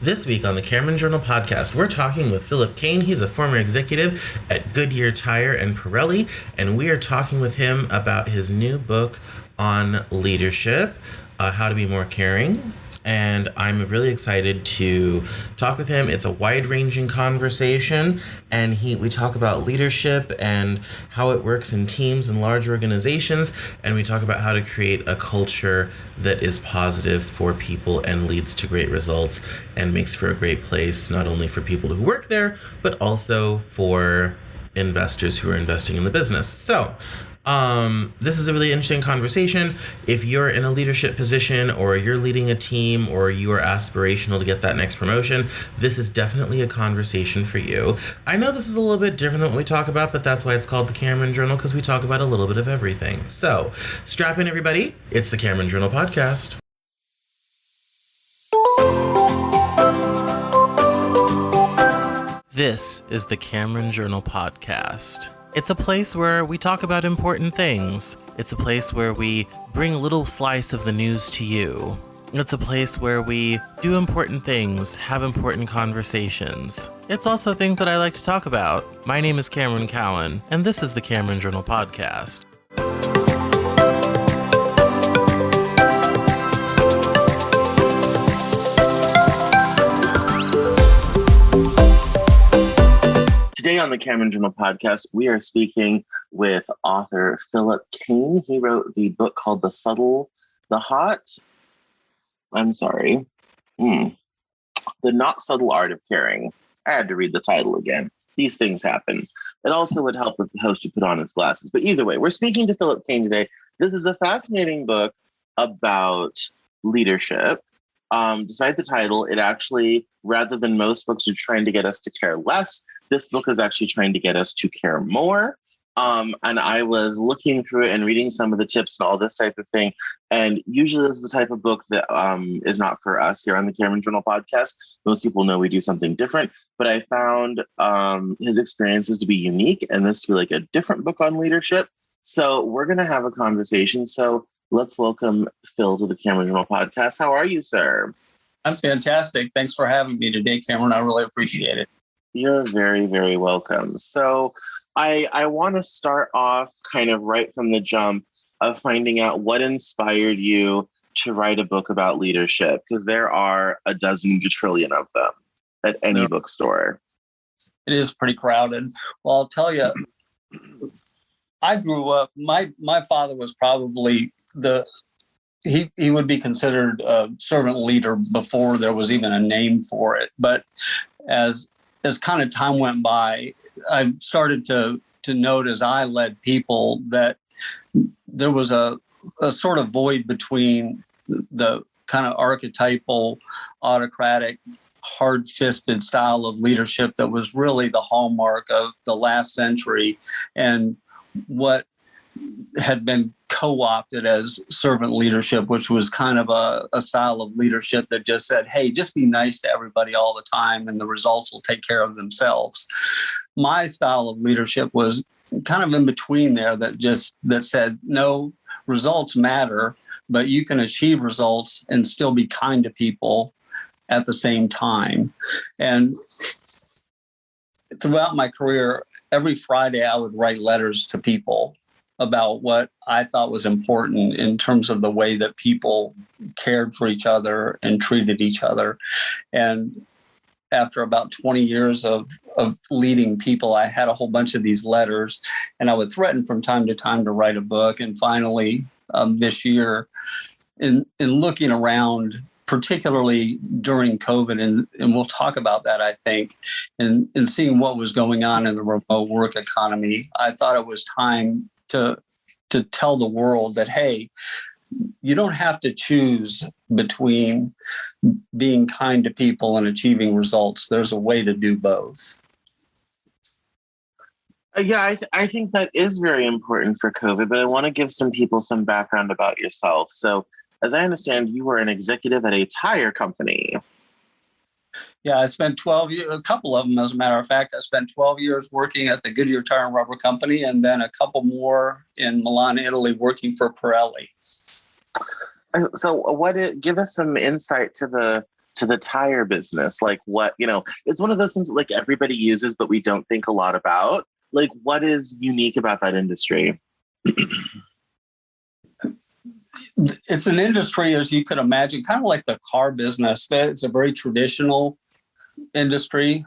This week on the Cameron Journal podcast, we're talking with Phillip Kane. He's a former executive at Goodyear Tire and Pirelli, and we are talking with him about his new book on leadership, how to be more caring. And I'm really excited to talk with him. It's a wide-ranging conversation, and we talk about leadership and how it works in teams and large organizations, and we talk about how to create a culture that is positive for people and leads to great results and makes for a great place, not only for people who work there, but also for investors who are investing in the business. So, this is a really interesting conversation. If you're in a leadership position or you're leading a team or you are aspirational to get that next promotion, this is definitely a conversation for you. I know this is a little bit different than what we talk about, but that's why it's called the Cameron Journal, because we talk about a little bit of everything. So strap in, everybody. It's the Cameron Journal podcast. This is the Cameron Journal podcast. It's a place where we talk about important things. It's a place where we bring a little slice of the news to you. It's a place where we do important things, have important conversations. It's also things that I like to talk about. My name is Cameron Cowan, and this is the Cameron Journal podcast. Today on the Cameron Journal podcast, we are speaking with author Phillip Kane. He wrote the book called The Not Subtle Art of Caring. I had to read the title again. These things happen. It also would help if the host would put on his glasses. But either way, we're speaking to Phillip Kane today. This is a fascinating book about leadership. Despite the title, it actually, rather than most books are trying to get us to care less, this book is actually trying to get us to care more. And I was looking through it and reading some of the tips and all this type of thing. And usually this is the type of book that is not for us here on the Cameron Journal podcast. Most people know we do something different, but I found his experiences to be unique and this to be like a different book on leadership. So we're going to have a conversation. So let's welcome Phil to the Cameron Journal podcast. How are you, sir? I'm fantastic. Thanks for having me today, Cameron. I really appreciate it. You're very, very welcome. So I want to start off kind of right from the jump of finding out what inspired you to write a book about leadership, because there are a dozen gajillion of them at any bookstore. It is pretty crowded. Well, I'll tell you, I grew up, my father was probably he would be considered a servant leader before there was even a name for it. But as kind of time went by, I started to note as I led people that there was a sort of void between the kind of archetypal, autocratic, hard-fisted style of leadership that was really the hallmark of the last century and what had been co-opted as servant leadership, which was kind of a style of leadership that just said, hey, just be nice to everybody all the time and the results will take care of themselves. My style of leadership was kind of in between there that said, no, results matter, but you can achieve results and still be kind to people at the same time. And throughout my career, every Friday I would write letters to people about what I thought was important in terms of the way that people cared for each other and treated each other. And after about 20 years of leading people, I had a whole bunch of these letters, and I would threaten from time to time to write a book. And finally, this year, in looking around, particularly during COVID, and we'll talk about that, I think, and seeing what was going on in the remote work economy, I thought it was time to tell the world that, hey, you don't have to choose between being kind to people and achieving results. There's a way to do both. Yeah, I think that is very important for COVID, but I want to give some people some background about yourself. So as I understand, you were an executive at a tire company. Yeah, I spent 12 years, a couple of them, as a matter of fact. I spent 12 years working at the Goodyear Tire and Rubber Company, and then a couple more in Milan, Italy, working for Pirelli. So give us some insight to to the tire business? Like what, it's one of those things that like everybody uses, but we don't think a lot about. Like what is unique about that industry? It's an industry, as you could imagine, kind of like the car business. It's a very traditional industry,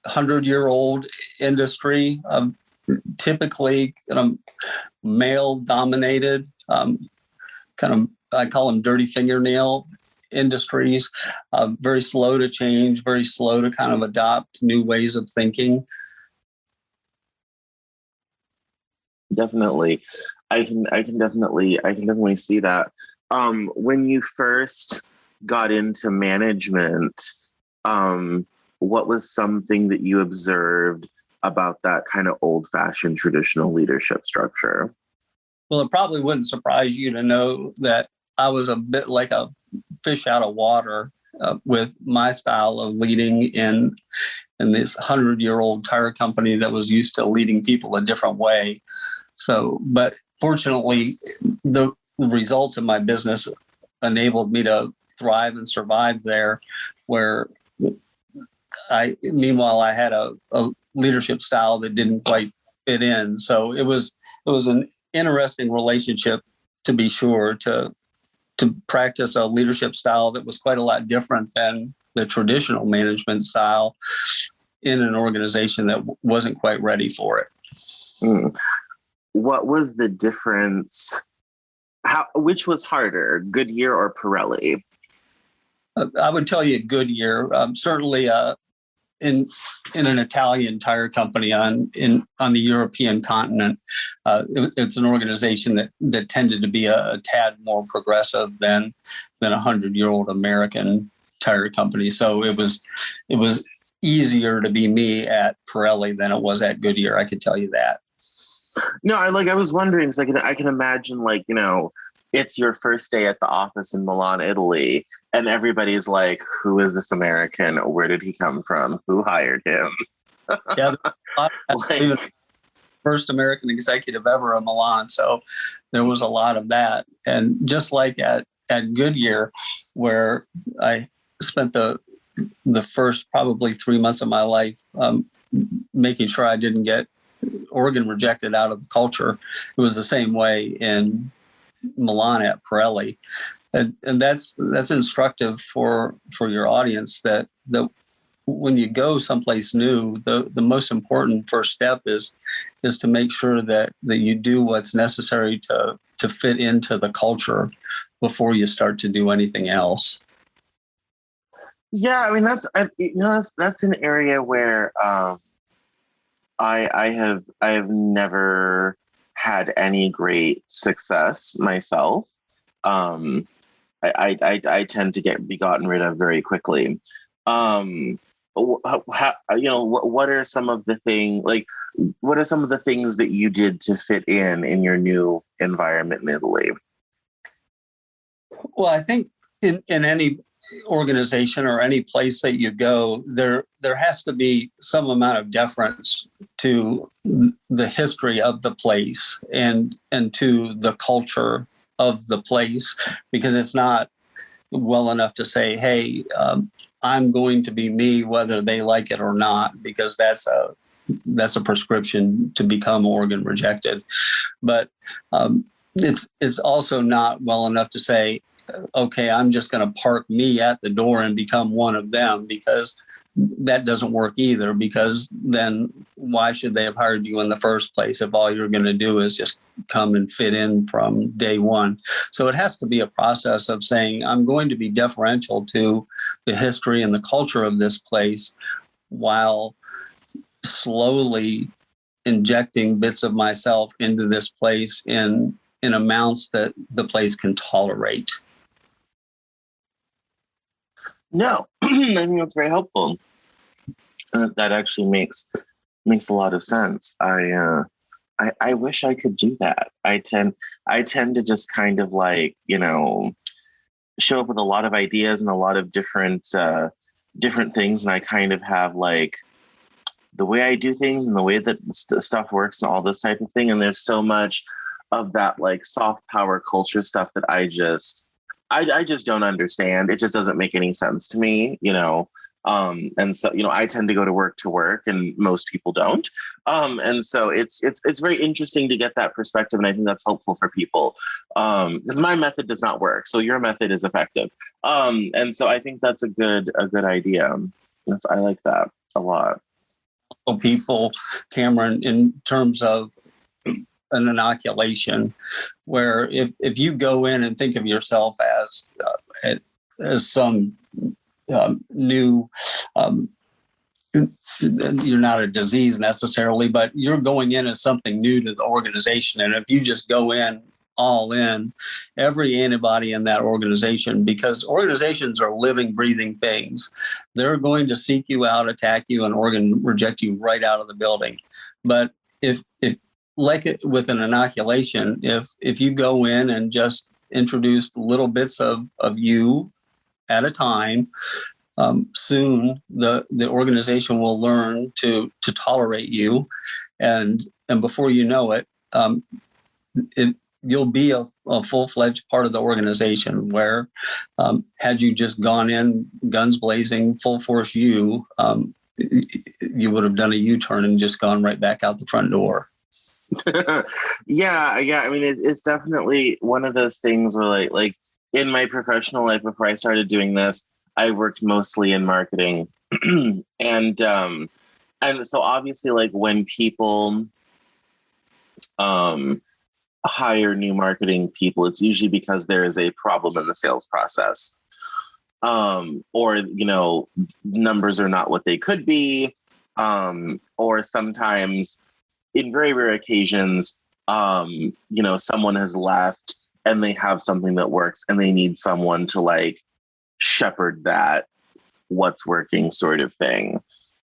100-year-old industry, typically male dominated, kind of, I call them dirty fingernail industries, very slow to change, very slow to kind of adopt new ways of thinking. Definitely. I can definitely see that. When you first got into management, what was something that you observed about that kind of old-fashioned traditional leadership structure? Well, it probably wouldn't surprise you to know that I was a bit like a fish out of water with my style of leading in this 100-year-old tire company that was used to leading people a different way. So, but fortunately, the results of my business enabled me to thrive and survive there, where meanwhile, I had a leadership style that didn't quite fit in. So it was an interesting relationship, to be sure, to practice a leadership style that was quite a lot different than the traditional management style in an organization that wasn't quite ready for it. What was the difference? Which was harder, Goodyear or Pirelli? I would tell you Goodyear. Certainly, in an Italian tire company on the European continent, it's an organization that tended to be a tad more progressive than 100-year-old American tire company. So it was easier to be me at Pirelli than it was at Goodyear. I could tell you that. No, I was wondering, because I can imagine, like, it's your first day at the office in Milan, Italy, and everybody's like, who is this American? Where did he come from? Who hired him? Yeah, like, first American executive ever in Milan. So there was a lot of that. And just like at Goodyear, where I spent the first probably 3 months of my life making sure I didn't get organ rejected out of the culture, it was the same way in Milan at Pirelli. And that's instructive for your audience, that when you go someplace new, the most important first step is to make sure that you do what's necessary to fit into the culture before you start to do anything else. Yeah, I mean that's an area where I have never had any great success myself. I tend to be gotten rid of very quickly. What are some of the things that you did to fit in your new environment in Italy? Well, I think in any organization or any place that you go, there has to be some amount of deference to the history of the place and to the culture of the place, because it's not well enough to say, hey, I'm going to be me whether they like it or not, because that's a prescription to become organ rejected. But it's also not well enough to say, okay, I'm just going to park me at the door and become one of them, because that doesn't work either, because then why should they have hired you in the first place if all you're going to do is just come and fit in from day one? So it has to be a process of saying, I'm going to be deferential to the history and the culture of this place, while slowly injecting bits of myself into this place in amounts that the place can tolerate. No, I think that's very helpful. That actually makes a lot of sense. I wish I could do that. I tend to just kind of like, show up with a lot of ideas and a lot of different things, and I kind of have like the way I do things and the way that stuff works and all this type of thing. And there's so much of that like soft power culture stuff that I just don't understand. It just doesn't make any sense to me, you know. And so, you know, I tend to go to work and most people don't. And so it's very interesting to get that perspective. And I think that's helpful for people. Because my method does not work. So your method is effective. And so I think that's a good idea. I like that a lot. People, Cameron, in terms of an inoculation, where if you go in and think of yourself as some new, you're not a disease necessarily, but you're going in as something new to the organization. And if you just go in all in, every antibody in that organization, because organizations are living, breathing things, they're going to seek you out, attack you, and reject you right out of the building. But if like it with an inoculation, if you go in and just introduce little bits of you at a time, soon the organization will learn to tolerate you, and before you know it, you'll be a full-fledged part of the organization. Where had you just gone in guns blazing, full force, you would have done a U-turn and just gone right back out the front door. Yeah. I mean, it's definitely one of those things where like in my professional life before I started doing this, I worked mostly in marketing. and so obviously, like, when people hire new marketing people, it's usually because there is a problem in the sales process. Or, you know, numbers are not what they could be. Or sometimes, in very rare occasions, you know, someone has left and they have something that works and they need someone to like shepherd that what's working sort of thing.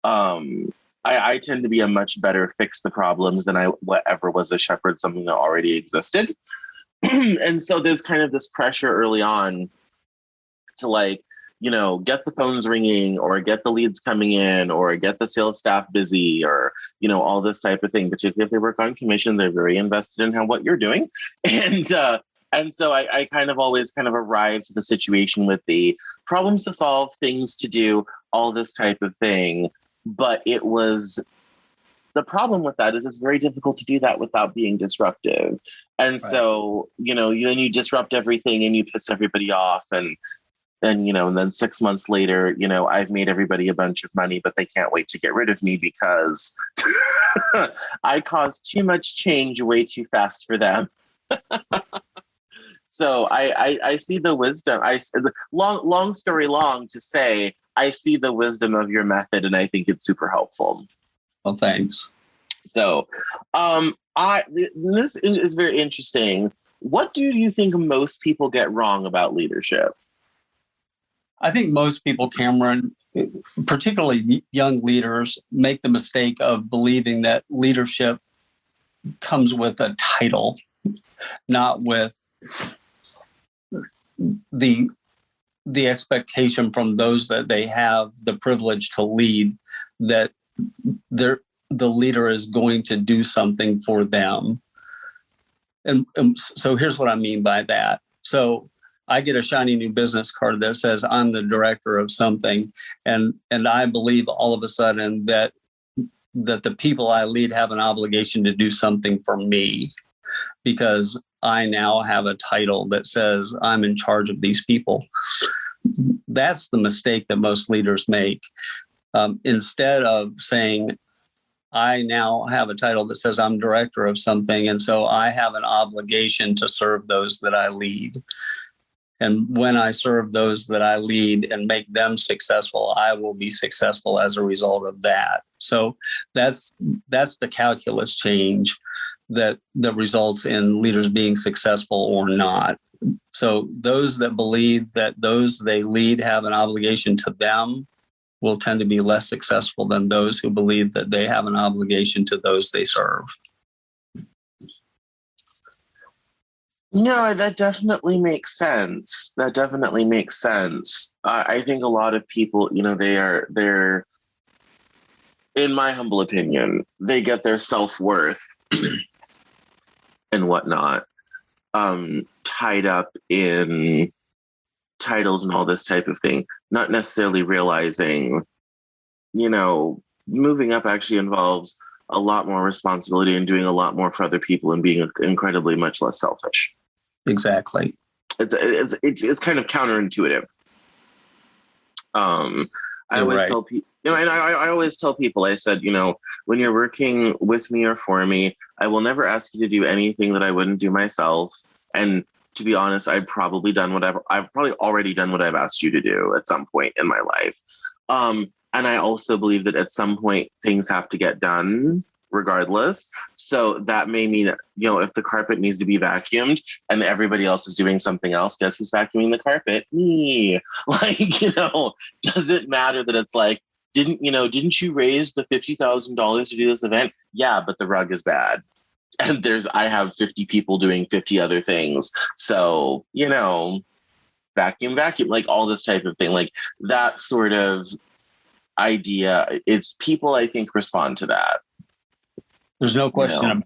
I tend to be a much better fix the problems than I whatever was a shepherd something that already existed. And so there's kind of this pressure early on to, like, you know, get the phones ringing or get the leads coming in or get the sales staff busy or, you know, all this type of thing. Particularly if they work on commission, they're very invested in what you're doing. And so I kind of always kind of arrived to the situation with the problems to solve, things to do, all this type of thing. But it was, the problem with that is it's very difficult to do that without being disruptive. And right. So, you know, you disrupt everything and you piss everybody off, and you know, and then 6 months later, you know, I've made everybody a bunch of money, but they can't wait to get rid of me because I caused too much change way too fast for them. So I see the wisdom. Long story long to say, I see the wisdom of your method, and I think it's super helpful. Well, thanks. So, this is very interesting. What do you think most people get wrong about leadership? I think most people, Cameron, particularly young leaders, make the mistake of believing that leadership comes with a title, not with the expectation from those that they have the privilege to lead, that the leader is going to do something for them. And so here's what I mean by that. So I get a shiny new business card that says I'm the director of something, and I believe all of a sudden that the people I lead have an obligation to do something for me because I now have a title that says I'm in charge of these people. That's the mistake that most leaders make. Instead of saying, I now have a title that says I'm director of something, and so I have an obligation to serve those that I lead. And when I serve those that I lead and make them successful, I will be successful as a result of that. So that's the calculus change that results in leaders being successful or not. So those that believe that those they lead have an obligation to them will tend to be less successful than those who believe that they have an obligation to those they serve. No, that definitely makes sense. I think a lot of people, you know, they're, in my humble opinion, they get their self-worth and whatnot tied up in titles and all this type of thing, not necessarily realizing, moving up actually involves a lot more responsibility and doing a lot more for other people and being incredibly much less selfish. Exactly. It's kind of counterintuitive. I always tell people, and I always tell people, I said, when you're working with me or for me, I will never ask you to do anything that I wouldn't do myself. And to be honest, I've probably already done what I've asked you to do at some point in my life. And I also believe that at some point things have to get done regardless. So that may mean, if the carpet needs to be vacuumed and everybody else is doing something else, guess who's vacuuming the carpet? Me. Does it matter that it's like, didn't you raise the $50,000 to do this event? Yeah, but the rug is bad. And I have 50 people doing 50 other things. So, vacuum, like all this type of thing, like that sort of idea. It's people, I think, respond to that. There's no question.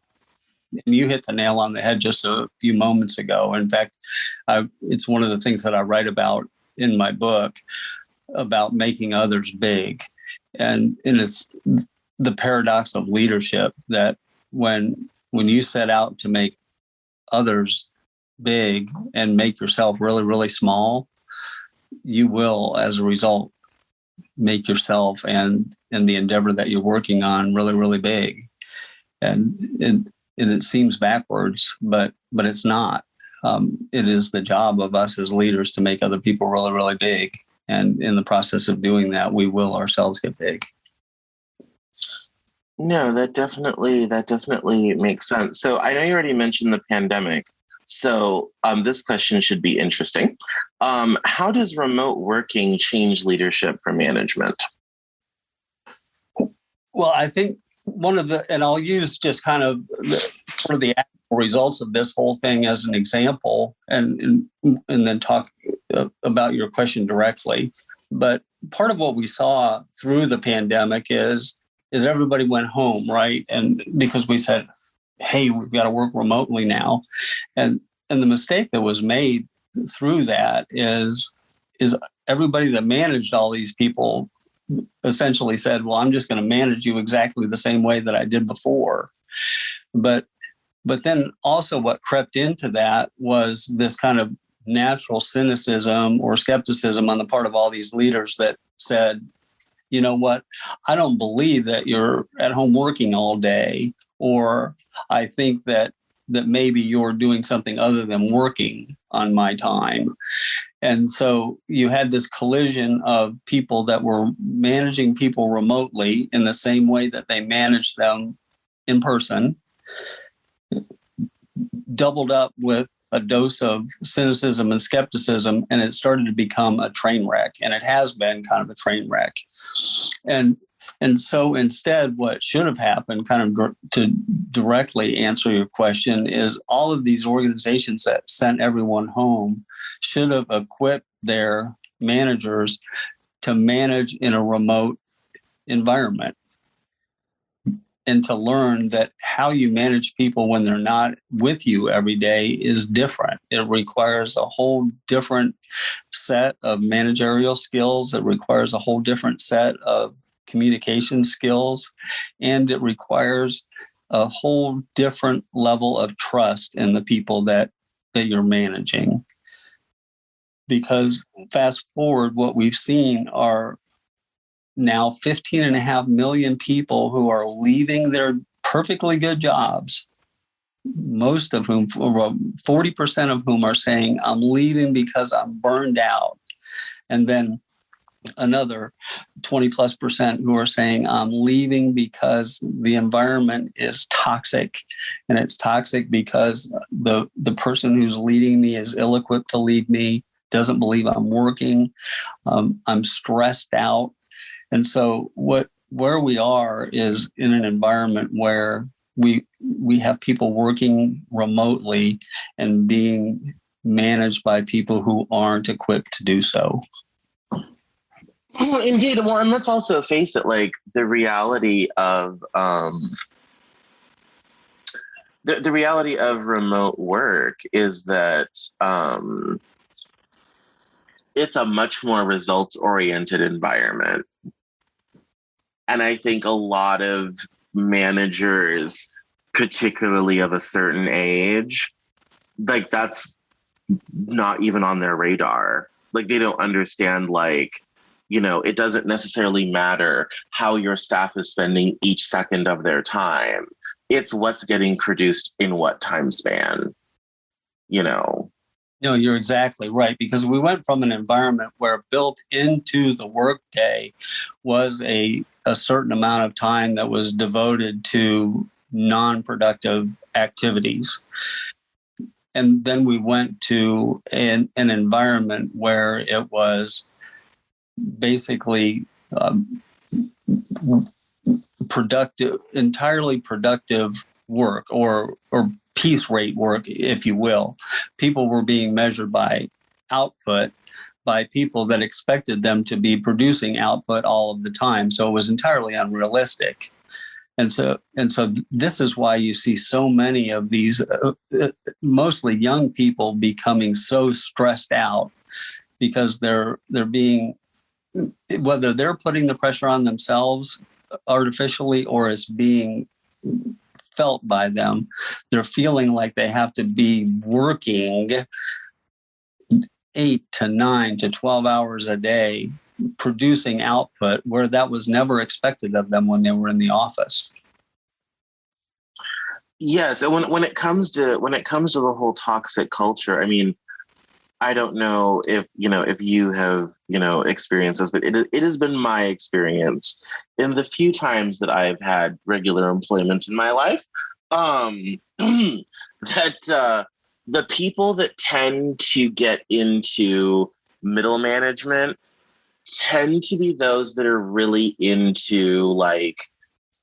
And you hit the nail on the head just a few moments ago. In fact, it's one of the things that I write about in my book about making others big. And it's the paradox of leadership that when you set out to make others big and make yourself really, really small, you will, as a result, make yourself and the endeavor that you're working on really, really big. And it seems backwards, but it's not. It is the job of us as leaders to make other people really, really big. And in the process of doing that, we will ourselves get big. No, that definitely makes sense. So I know you already mentioned the pandemic. So this question should be interesting. How does remote working change leadership for management? Well, I think and I'll use just kind of the actual results of this whole thing as an example, and then talk about your question directly. But part of what we saw through the pandemic is everybody went home, right? And because we said, hey, we've got to work remotely now. And the mistake that was made through that is everybody that managed all these people essentially said, well, I'm just going to manage you exactly the same way that I did before. But then also what crept into that was this kind of natural cynicism or skepticism on the part of all these leaders that said, you know what, I don't believe that you're at home working all day, or I think that maybe you're doing something other than working on my time. And so you had this collision of people that were managing people remotely in the same way that they managed them in person, doubled up with a dose of cynicism and skepticism, and it started to become a train wreck. And it has been kind of a train wreck. And so instead, what should have happened, kind of to directly answer your question, is all of these organizations that sent everyone home should have equipped their managers to manage in a remote environment and to learn that how you manage people when they're not with you every day is different. It requires a whole different set of managerial skills. It requires a whole different set of communication skills, and it requires a whole different level of trust in the people that you're managing. Because fast forward, what we've seen are now 15.5 million people who are leaving their perfectly good jobs, most of whom, 40% of whom are saying, I'm leaving because I'm burned out. And then another 20+% who are saying, I'm leaving because the environment is toxic. And it's toxic because the person who's leading me is ill-equipped to lead me, doesn't believe I'm working. I'm stressed out. And so where we are is in an environment where we have people working remotely and being managed by people who aren't equipped to do so. Well, indeed. Well, and let's also face it, like the reality of the reality of remote work is that it's a much more results oriented environment. And I think a lot of managers, particularly of a certain age, like that's not even on their radar. Like they don't understand, like, you know, it doesn't necessarily matter how your staff is spending each second of their time. It's what's getting produced in what time span, you know. No, you're exactly right, because we went from an environment where built into the workday was a certain amount of time that was devoted to non-productive activities. And then we went to an environment where it was basically productive, entirely productive work, or piece rate work, if you will. People were being measured by output by people that expected them to be producing output all of the time. So it was entirely unrealistic. And so this is why you see so many of these, mostly young people, becoming so stressed out, because they're being, whether they're putting the pressure on themselves artificially or it's being felt by them, they're feeling like they have to be working 8 to 9 to 12 hours a day producing output where that was never expected of them when they were in the office. Yes, and when it comes to the whole toxic culture, I mean, I don't know if you have experienced this, but it has been my experience in the few times that I've had regular employment in my life, that the people that tend to get into middle management tend to be those that are really into like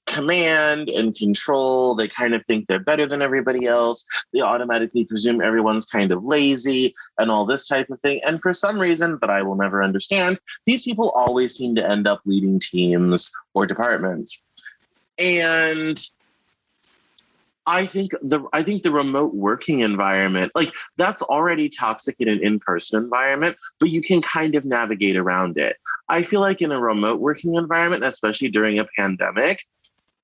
command and control. They kind of think they're better than everybody else. They automatically presume everyone's kind of lazy and all this type of thing. And for some reason that I will never understand, these people always seem to end up leading teams or departments. And I think the remote working environment, like that's already toxic in an in-person environment, but you can kind of navigate around it. I feel like in a remote working environment, especially during a pandemic,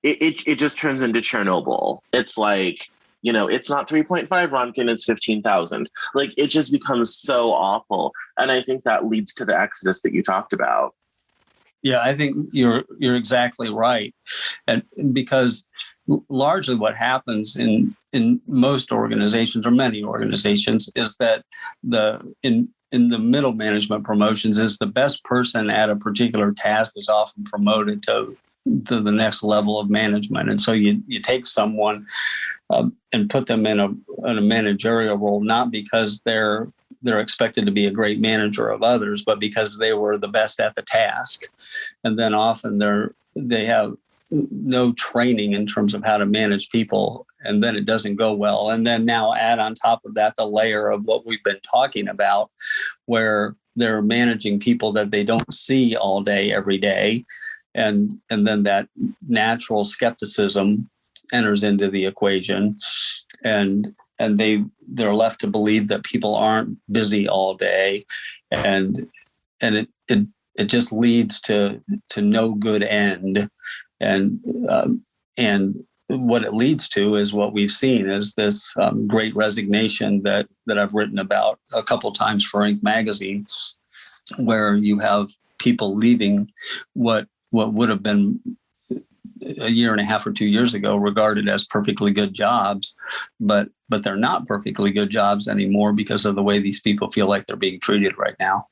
it just turns into Chernobyl. It's like, it's not 3.5 Ronkin, it's 15,000. Like it just becomes so awful. And I think that leads to the exodus that you talked about. Yeah, I think you're exactly right. And because largely what happens in most organizations, or many organizations, is that in the middle management promotions is the best person at a particular task is often promoted to the next level of management. And so you take someone and put them in a managerial role, not because they're expected to be a great manager of others, but because they were the best at the task. And then often they have no training in terms of how to manage people, and then it doesn't go well. And then now add on top of that the layer of what we've been talking about, where they're managing people that they don't see all day, every day. And then that natural skepticism enters into the equation, and they're left to believe that people aren't busy all day, and it just leads to no good end. And what it leads to is what we've seen is this great resignation that I've written about a couple times for Inc. magazine, where you have people leaving what would have been a year and a half or 2 years ago regarded as perfectly good jobs, but they're not perfectly good jobs anymore because of the way these people feel like they're being treated right now.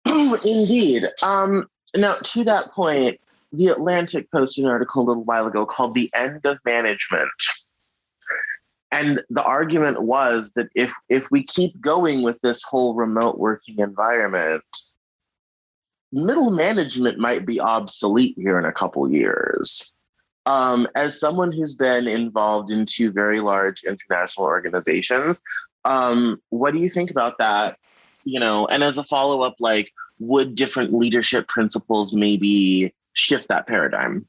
Indeed. Now, to that point, The Atlantic posted an article a little while ago called "The End of Management." And the argument was that if we keep going with this whole remote working environment, middle management might be obsolete here in a couple years. As someone who's been involved in 2 very large international organizations, what do you think about that? And as a follow-up, like, would different leadership principles maybe shift that paradigm?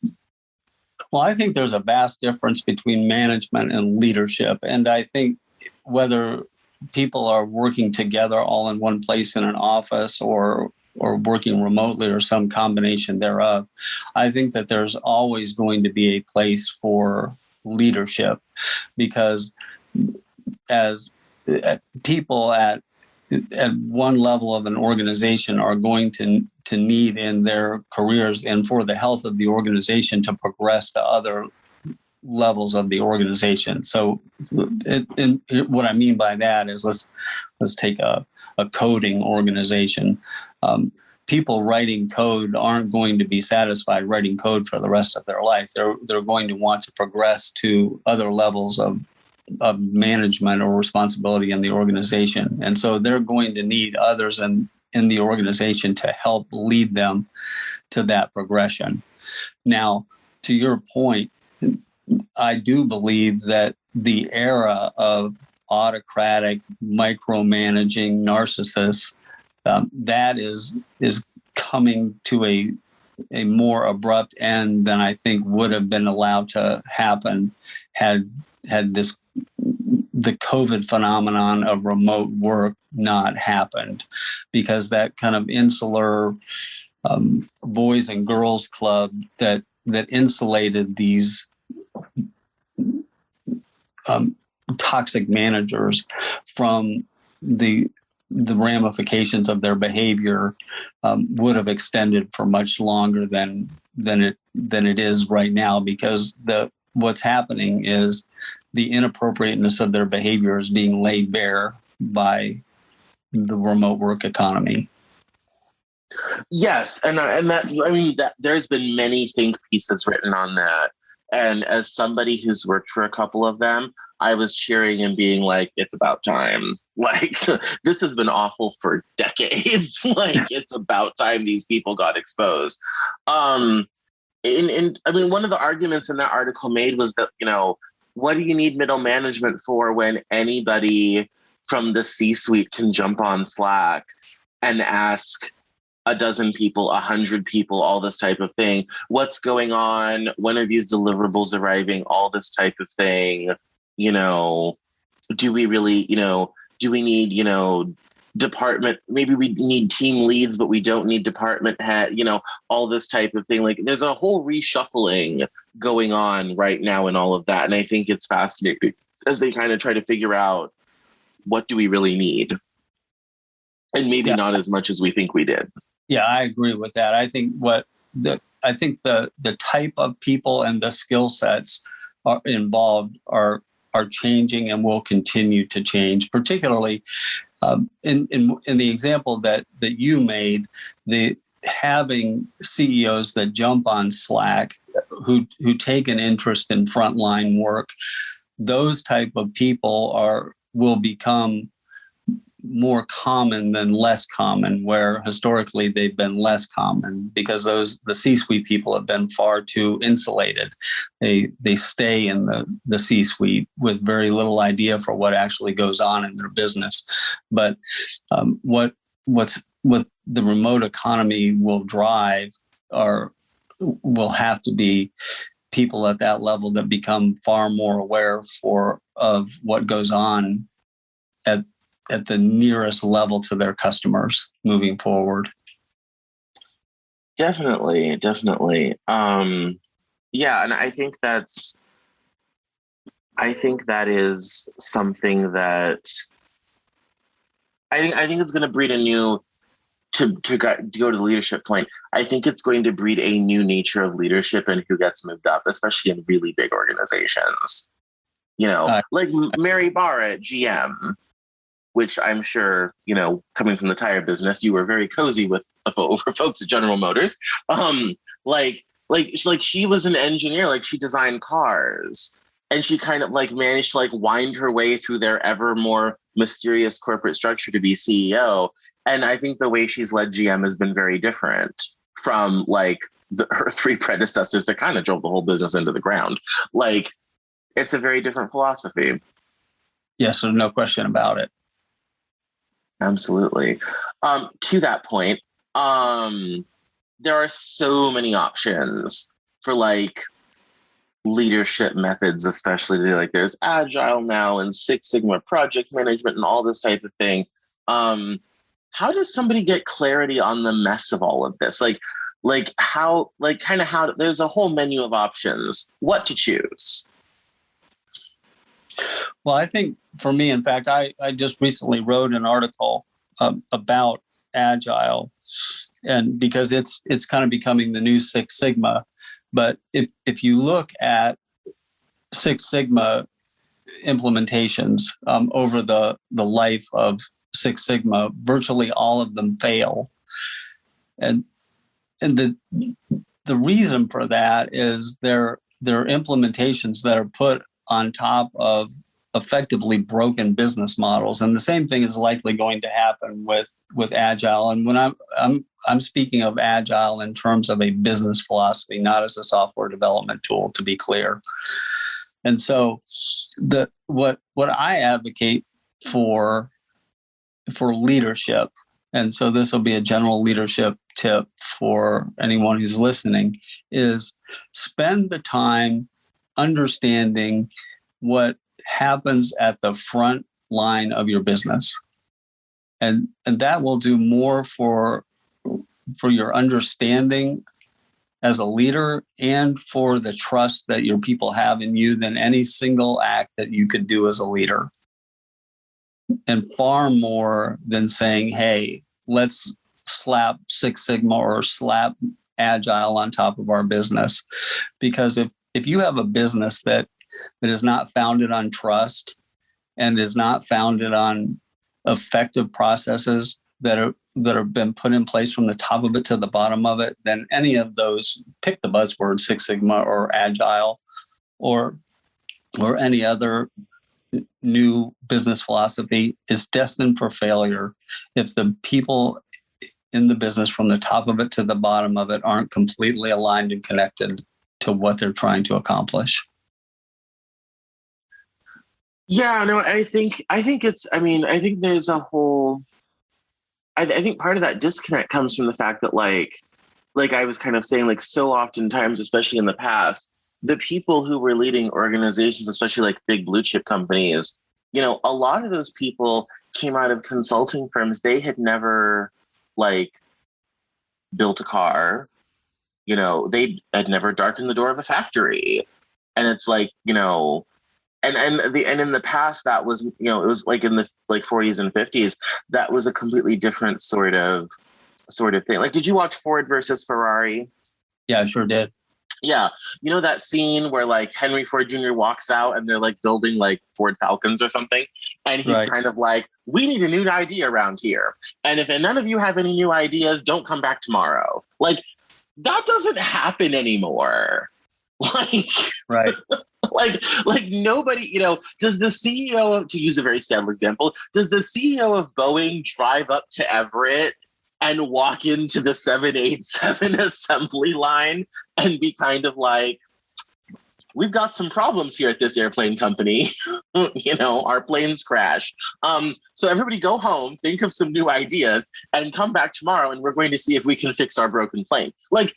Well, I think there's a vast difference between management and leadership. And I think whether people are working together all in one place in an office or working remotely or some combination thereof, I think that there's always going to be a place for leadership, because as people at one level of an organization are going to need in their careers and for the health of the organization to progress to other levels of the organization. So what I mean by that is let's take a coding organization. People writing code aren't going to be satisfied writing code for the rest of their life. They're going to want to progress to other levels of management or responsibility in the organization. And so they're going to need others in the organization to help lead them to that progression. Now, to your point, I do believe that the era of autocratic, micromanaging narcissists, that is coming to a more abrupt end than I think would have been allowed to happen had the COVID phenomenon of remote work not happened, because that kind of insular boys and girls club that insulated these toxic managers from the ramifications of their behavior would have extended for much longer than it is right now, because what's happening is the inappropriateness of their behavior is being laid bare by the remote work economy. Yes, and that there's been many think pieces written on that. And as somebody who's worked for a couple of them, I was cheering and being like, it's about time. Like, this has been awful for decades. Like, it's about time these people got exposed. And I mean, one of the arguments in that article made was that, what do you need middle management for when anybody from the C-suite can jump on Slack and ask a dozen people, 100 people, all this type of thing? What's going on? When are these deliverables arriving? All this type of thing. Do we really, do we need, department? Maybe we need team leads, but we don't need department head, all this type of thing. Like, there's a whole reshuffling going on right now in all of that. And I think it's fascinating as they kind of try to figure out, what do we really need? And maybe not as much as we think we did. Yeah, I agree with that. I think the type of people and the skill sets are involved are changing and will continue to change, particularly in the example that you made, having CEOs that jump on Slack who take an interest in frontline work. Those type of people will become more common than less common, where historically they've been less common because the C-suite people have been far too insulated. They stay in the C-suite with very little idea for what actually goes on in their business. But what the remote economy will drive will have to be people at that level that become far more aware of what goes on at the nearest level to their customers moving forward. Definitely. Yeah. And I think that is something that I think it's going to breed a new, to go to the leadership point. I think it's going to breed a new nature of leadership and who gets moved up, especially in really big organizations, like Mary Barr at GM, which I'm sure, coming from the tire business, you were very cozy with folks at General Motors. Like she was an engineer, like she designed cars, and she kind of managed to wind her way through their ever more mysterious corporate structure to be CEO. And I think the way she's led GM has been very different from her three predecessors that kind of drove the whole business into the ground. It's a very different philosophy. Yes, there's no question about it. Absolutely. To that point, there are so many options for leadership methods, especially like there's agile now and Six Sigma project management and all this type of thing. How does somebody get clarity on the mess of all of this? How there's a whole menu of options, what to choose. Well, I think for me, in fact, I just recently wrote an article about Agile, and because it's kind of becoming the new Six Sigma. But if you look at Six Sigma implementations over the life of Six Sigma, virtually all of them fail, and the reason for that is they're implementations that are put on top of effectively broken business models, and the same thing is likely going to happen with Agile. And when I'm speaking of Agile in terms of a business philosophy, not as a software development tool, to be clear. And so what I advocate for leadership, and so this will be a general leadership tip for anyone who's listening, is spend the time understanding what happens at the front line of your business. And that will do more for your understanding as a leader and for the trust that your people have in you than any single act that you could do as a leader. And far more than saying, hey, let's slap Six Sigma or slap Agile on top of our business. Because if you have a business that is not founded on trust and is not founded on effective processes that have been put in place from the top of it to the bottom of it, then any of those, pick the buzzword Six Sigma or Agile or any other new business philosophy, is destined for failure if the people in the business from the top of it to the bottom of it aren't completely aligned and connected to what they're trying to accomplish. Yeah, no, I think there's a whole, I think part of that disconnect comes from the fact that like I was kind of saying, like, so oftentimes, especially in the past, the people who were leading organizations, especially like big blue chip companies, a lot of those people came out of consulting firms. They had never like built a car, they had never darkened the door of a factory. And it's like, and in the past that was, it was like in the 40s and 50s, that was a completely different sort of thing. Like, did you watch Ford versus Ferrari? Yeah, I sure did. Yeah. That scene where like Henry Ford Jr. walks out and they're like building like Ford Falcons or something. And he's right. kind of like, we need a new idea around here. And if none of you have any new ideas, don't come back tomorrow. Like, that doesn't happen anymore. Like, right. like nobody, does the CEO, to use a very sad example, does the CEO of Boeing drive up to Everett and walk into the 787 assembly line and be kind of like, we've got some problems here at this airplane company. Our planes crashed. So everybody go home, think of some new ideas, and come back tomorrow, and we're going to see if we can fix our broken plane. Like,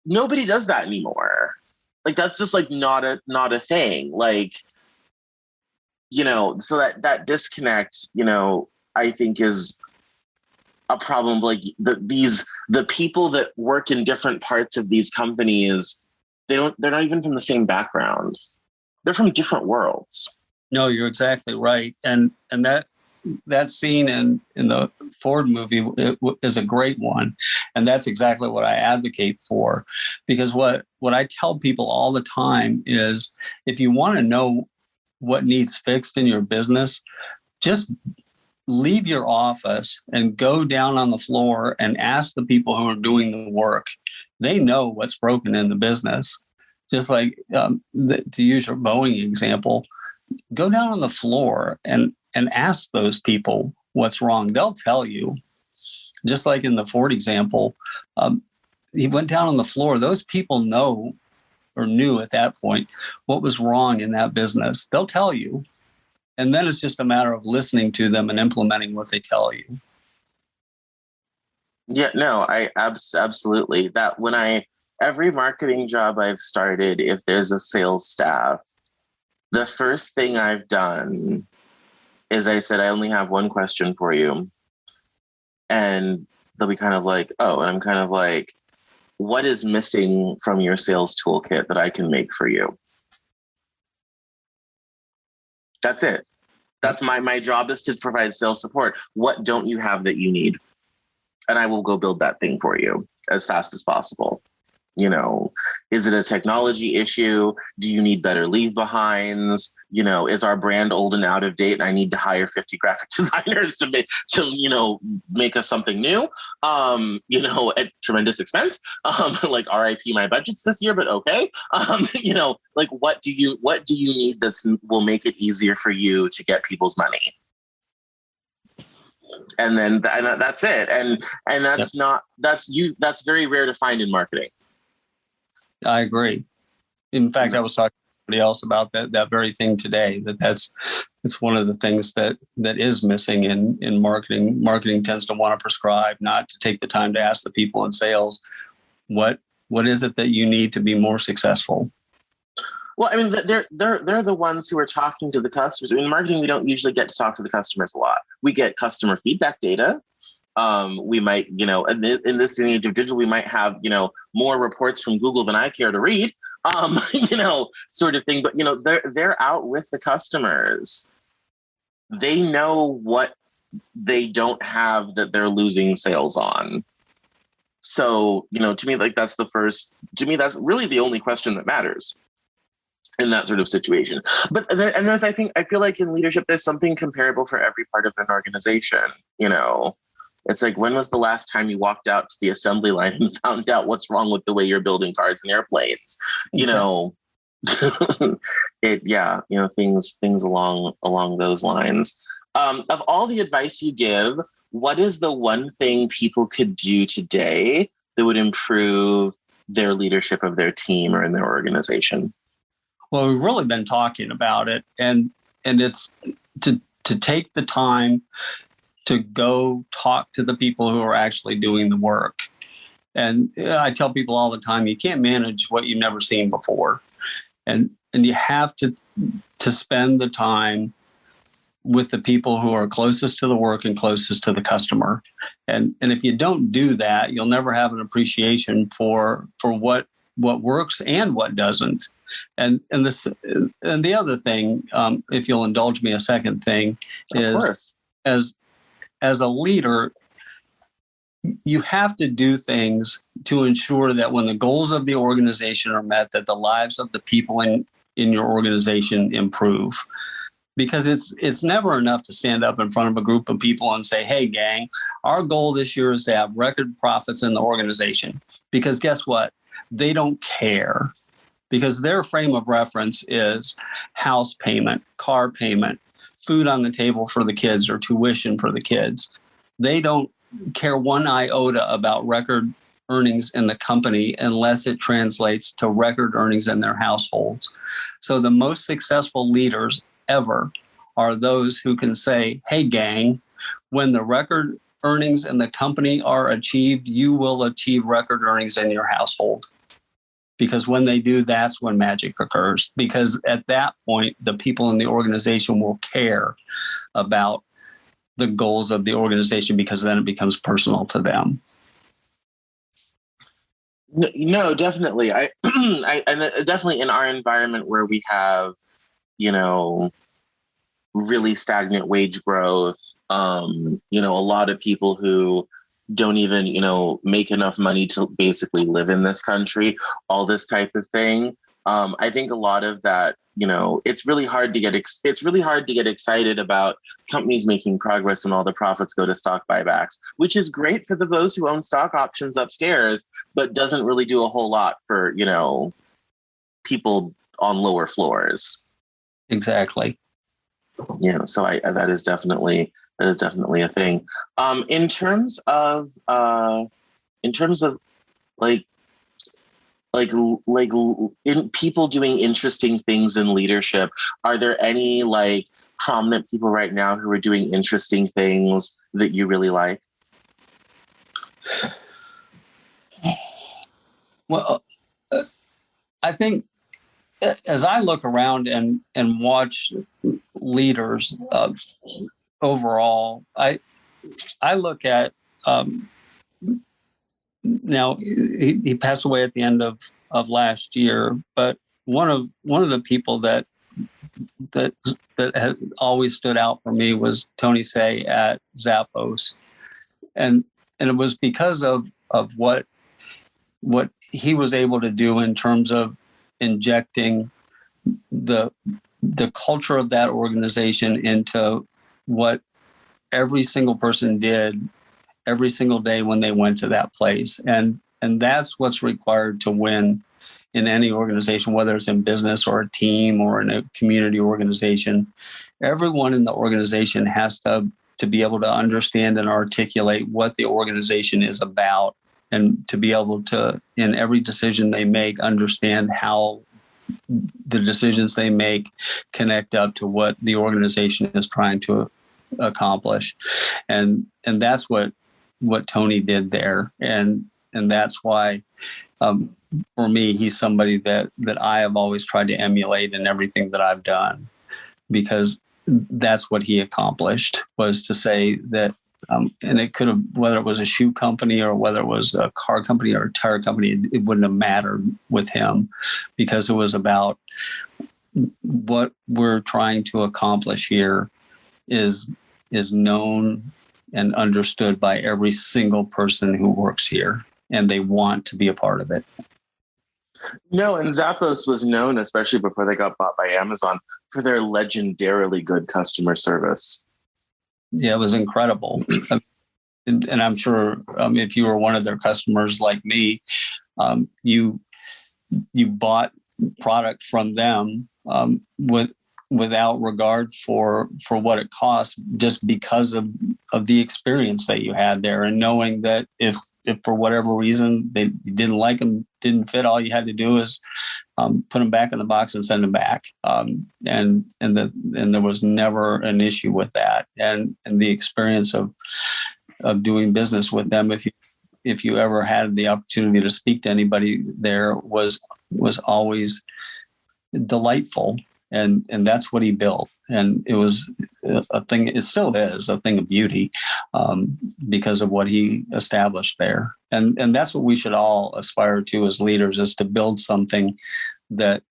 nobody does that anymore. Like, that's just like not a thing. Like, so that disconnect, I think is a problem. Like the people that work in different parts of these companies, they're not even from the same background. They're from different worlds. No, you're exactly right. And that scene in the Ford movie is a great one. And that's exactly what I advocate for. Because what I tell people all the time is, if you want to know what needs fixed in your business, just leave your office and go down on the floor and ask the people who are doing the work. They know what's broken in the business. Just like to use your Boeing example, go down on the floor and ask those people what's wrong. They'll tell you. Just like in the Ford example, he went down on the floor. Those people know or knew at that point what was wrong in that business. They'll tell you. And then it's just a matter of listening to them and implementing what they tell you. Yeah, no, I absolutely. That when I every marketing job I've started, if there's a sales staff, the first thing I've done is I said, I only have one question for you. And they'll be kind of like, oh, and I'm kind of like, what is missing from your sales toolkit that I can make for you? That's it. That's my job, is to provide sales support. What don't you have that you need? And I will go build that thing for you as fast as possible. You know, is it a technology issue? Do you need better leave behinds? You know, is our brand old and out of date and I need to hire 50 graphic designers to make us something new, at tremendous expense, like RIP my budgets this year, but okay. Like what do you need will make it easier for you to get people's money? And then that's it. And that's that's very rare to find in marketing. I agree. In fact, I was talking to somebody else about that very thing today. It's one of the things that is missing in marketing. Marketing tends to want to prescribe, not to take the time to ask the people in sales, what is it that you need to be more successful? Well, I mean, they're the ones who are talking to the customers. I mean, in marketing, we don't usually get to talk to the customers a lot. We get customer feedback data. We might, in this day and age of digital, we might have, more reports from Google than I care to read, sort of thing. But, they're out with the customers. They know what they don't have that they're losing sales on. So, to me, like that's really the only question that matters in that sort of situation. But, I feel like in leadership, there's something comparable for every part of an organization, It's like, when was the last time you walked out to the assembly line and found out what's wrong with the way you're building cars and airplanes? Things along those lines. Of all the advice you give, what is the one thing people could do today that would improve their leadership of their team or in their organization? Well, we've really been talking about it, and it's to take the time to go talk to the people who are actually doing the work. And I tell people all the time, you can't manage what you've never seen before. And you have to spend the time with the people who are closest to the work and closest to the customer. And if you don't do that, you'll never have an appreciation for what works and what doesn't. And the other thing, if you'll indulge me a second thing, is as a leader, you have to do things to ensure that when the goals of the organization are met, that the lives of the people in your organization improve. Because it's never enough to stand up in front of a group of people and say, hey, gang, our goal this year is to have record profits in the organization. Because guess what? They don't care. Because their frame of reference is house payment, car payment, food on the table for the kids, or tuition for the kids. They don't care one iota about record earnings in the company unless it translates to record earnings in their households. So the most successful leaders ever are those who can say, hey, gang, when the record earnings in the company are achieved, you will achieve record earnings in your household. Because when they do, that's when magic occurs. Because at that point, the people in the organization will care about the goals of the organization, because then it becomes personal to them. No, definitely. I definitely in our environment where we have, really stagnant wage growth, a lot of people who don't even, make enough money to basically live in this country, all this type of thing. I think a lot of that, it's really hard to get excited about companies making progress when all the profits go to stock buybacks, which is great for those who own stock options upstairs, but doesn't really do a whole lot for, people on lower floors. Exactly. So that is definitely a thing. In terms of like in people doing interesting things in leadership, are there any like prominent people right now who are doing interesting things that you really like? Well, I think as I look around and watch leaders overall, I look at now he passed away at the end of last year, but one of the people that had always stood out for me was Tony Hsieh at Zappos, and it was because of what he was able to do in terms of injecting the culture of that organization into what every single person did every single day when they went to that place. And that's what's required to win in any organization, whether it's in business or a team or in a community organization. Everyone in the organization has to be able to understand and articulate what the organization is about, and to be able to, in every decision they make, understand how the decisions they make connect up to what the organization is trying to accomplish. And that's what Tony did there. And that's why, for me, he's somebody that I have always tried to emulate in everything that I've done, because that's what he accomplished, was to say that, and it could have, whether it was a shoe company or whether it was a car company or a tire company, it wouldn't have mattered with him, because it was about what we're trying to accomplish here is known and understood by every single person who works here, and they want to be a part of it. No, and Zappos was known, especially before they got bought by Amazon, for their legendarily good customer service. Yeah, it was incredible. And I'm sure if you were one of their customers like me, you bought product from them without regard for what it cost, just because of the experience that you had there, and knowing that if for whatever reason you didn't like them, didn't fit, all you had to do is put them back in the box and send them back. And there was never an issue with that. And the experience of doing business with them, if you ever had the opportunity to speak to anybody there, was always delightful. And that's what he built. And it was a thing, it still is a thing of beauty, because of what he established there. And that's what we should all aspire to as leaders, is to build something that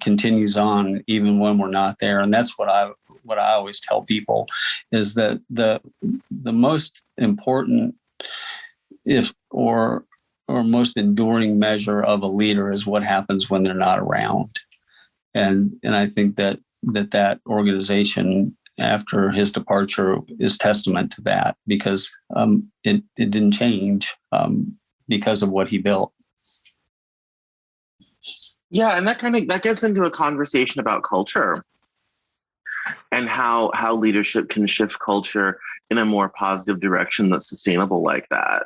continues on even when we're not there. And that's what I always tell people, is that the most important or most enduring measure of a leader is what happens when they're not around. And I think that organization after his departure is testament to that, because it didn't change because of what he built. Yeah, and that gets into a conversation about culture and how leadership can shift culture in a more positive direction that's sustainable like that,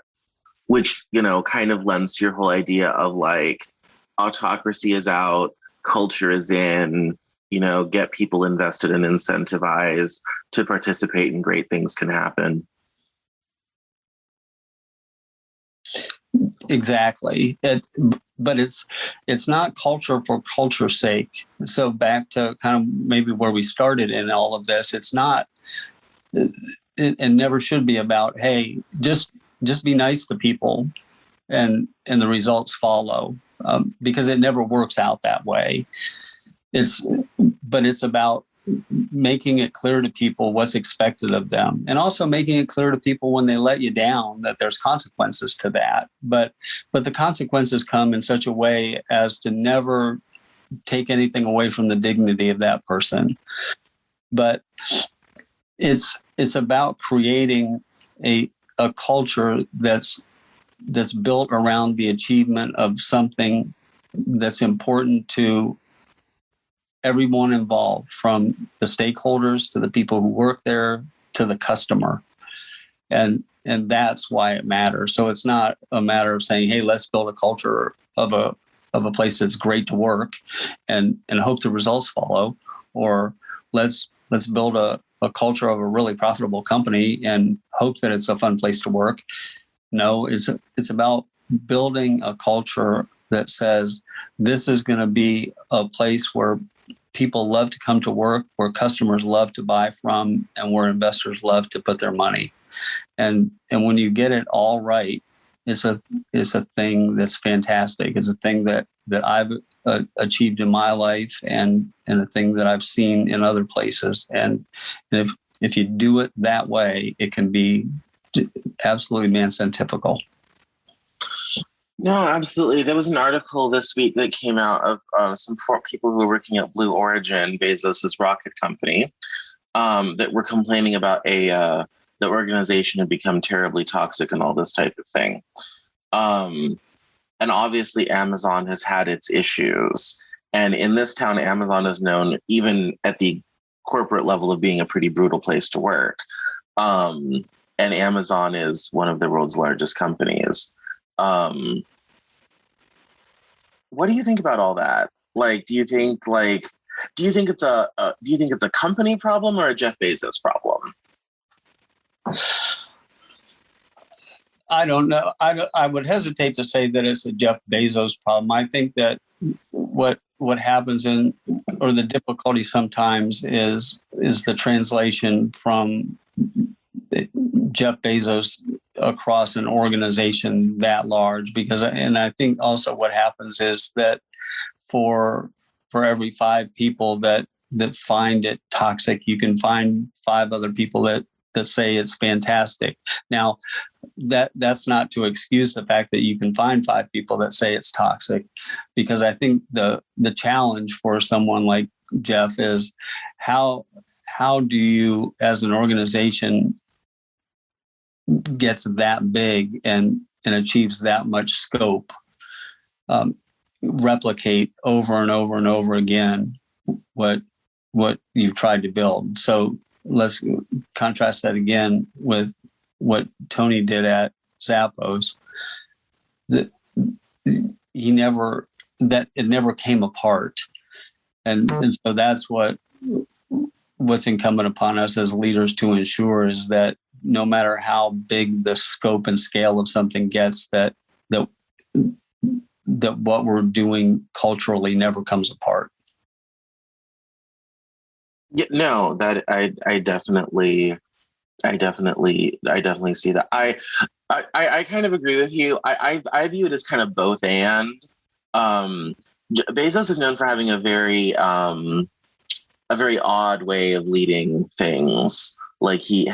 which, kind of lends to your whole idea of like autocracy is out, culture is in, get people invested and incentivized to participate, and great things can happen. Exactly. But it's not culture for culture's sake. So back to kind of maybe where we started in all of this, it's not, and never should be about, hey, just be nice to people and the results follow, because it never works out that way. But it's about making it clear to people what's expected of them, and also making it clear to people when they let you down that there's consequences to that. But the consequences come in such a way as to never take anything away from the dignity of that person. But it's about creating a culture that's built around the achievement of something that's important to everyone involved, from the stakeholders to the people who work there to the customer. And that's why it matters. So it's not a matter of saying, hey, let's build a culture of a place that's great to work and hope the results follow, or let's build a culture of a really profitable company and hope that it's a fun place to work. No, it's about building a culture that says this is going to be a place where people love to come to work, where customers love to buy from, and where investors love to put their money. And when you get it all right, it's a thing that's fantastic. It's a thing that I've achieved in my life, and a thing that I've seen in other places. And if you do it that way, it can be absolutely man-scientifical. No, absolutely. There was an article this week that came out of some people who were working at Blue Origin, Bezos's rocket company, that were complaining about the organization had become terribly toxic and all this type of thing. And obviously Amazon has had its issues. And in this town, Amazon is known, even at the corporate level, of being a pretty brutal place to work. And Amazon is one of the world's largest companies. What do you think about all that? Like, do you think it's a company problem or a Jeff Bezos problem? I don't know. I would hesitate to say that it's a Jeff Bezos problem. I think that what happens or the difficulty sometimes is the translation from Jeff Bezos across an organization that large, and I think also what happens is that for every 5 people that find it toxic, you can find 5 other people that say it's fantastic. Now, that's not to excuse the fact that you can find 5 people that say it's toxic, because I think the challenge for someone like Jeff is how do you, as an organization, gets that big and achieves that much scope, replicate over and over and over again what you've tried to build. So let's contrast that again with what Tony did at Zappos. It never came apart. And so that's what's incumbent upon us as leaders to ensure, is that no matter how big the scope and scale of something gets, that what we're doing culturally never comes apart. Yeah, no, that I definitely see that. I kind of agree with you. I view it as kind of both and. Bezos is known for having a very odd way of leading things. Like he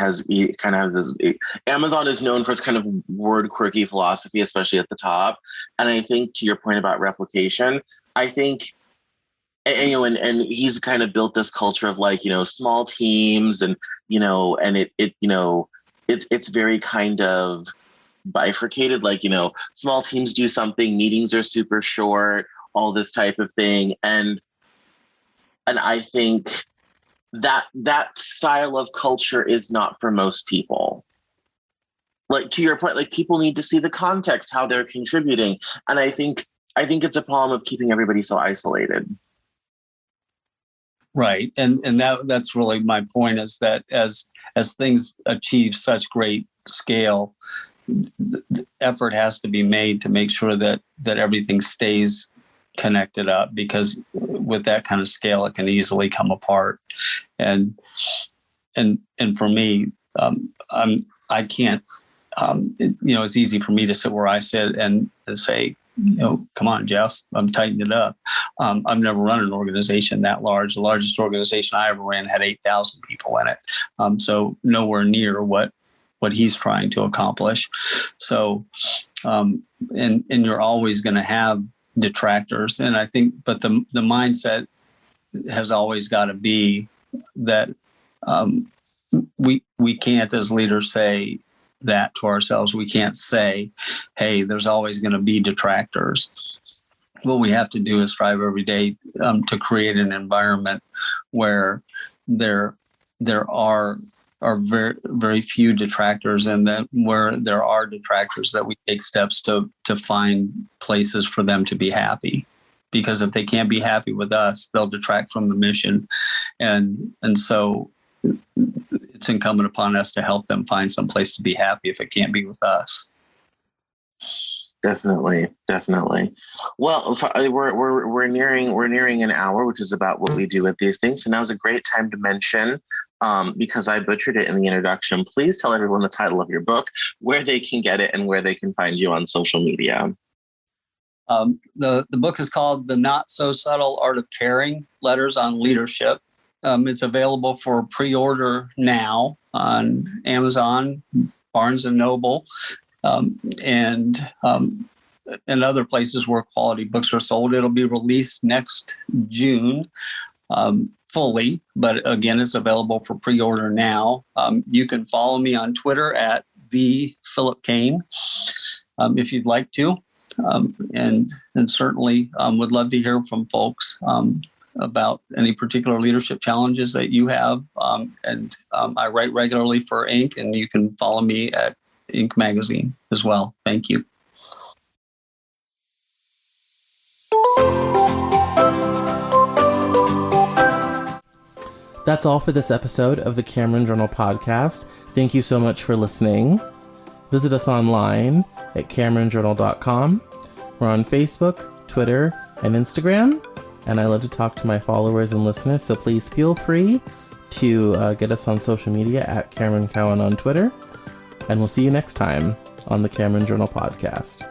kind of has this. Amazon is known for its kind of word quirky philosophy, especially at the top. And I think, to your point about replication, I think, and he's kind of built this culture of, like, small teams, and and it's very kind of bifurcated. Like, small teams do something, meetings are super short, all this type of thing, and I think that style of culture is not for most people. Like, to your point, like, people need to see the context, how they're contributing. And I think it's a problem of keeping everybody so isolated. Right. And that's really my point, is that as things achieve such great scale, the effort has to be made to make sure that everything stays connected up, because with that kind of scale, it can easily come apart. And for me, I can't, it's easy for me to sit where I sit and say, come on, Jeff, I'm tightening it up. I've never run an organization that large. The largest organization I ever ran had 8,000 people in it. So nowhere near what he's trying to accomplish. So, and you're always going to have detractors. And I think, but the mindset has always got to be that we can't, as leaders, say that to ourselves. We can't say, hey, there's always going to be detractors. What we have to do is strive every day to create an environment where there are very, very few detractors, and that where there are detractors, that we take steps to find places for them to be happy. Because if they can't be happy with us, they'll detract from the mission. And so it's incumbent upon us to help them find some place to be happy if it can't be with us. Definitely. Well, we're nearing an hour, which is about what we do with these things. So now's a great time to mention, because I butchered it in the introduction. Please tell everyone the title of your book, where they can get it, and where they can find you on social media. The book is called "The Not So Subtle Art of Caring: Letters on Leadership." It's available for pre-order now on Amazon, Barnes and Noble, and other places where quality books are sold. It'll be released next June fully, but again, it's available for pre-order now. You can follow me on Twitter at the Phillip Kane if you'd like to, and certainly would love to hear from folks about any particular leadership challenges that you have. And I write regularly for Inc., and you can follow me at Inc. Magazine as well. Thank you. That's all for this episode of the Cameron Journal podcast. Thank you so much for listening. Visit us online at CameronJournal.com. We're on Facebook, Twitter, and Instagram. And I love to talk to my followers and listeners, so please feel free to get us on social media at Cameron Cowan on Twitter. And we'll see you next time on the Cameron Journal podcast.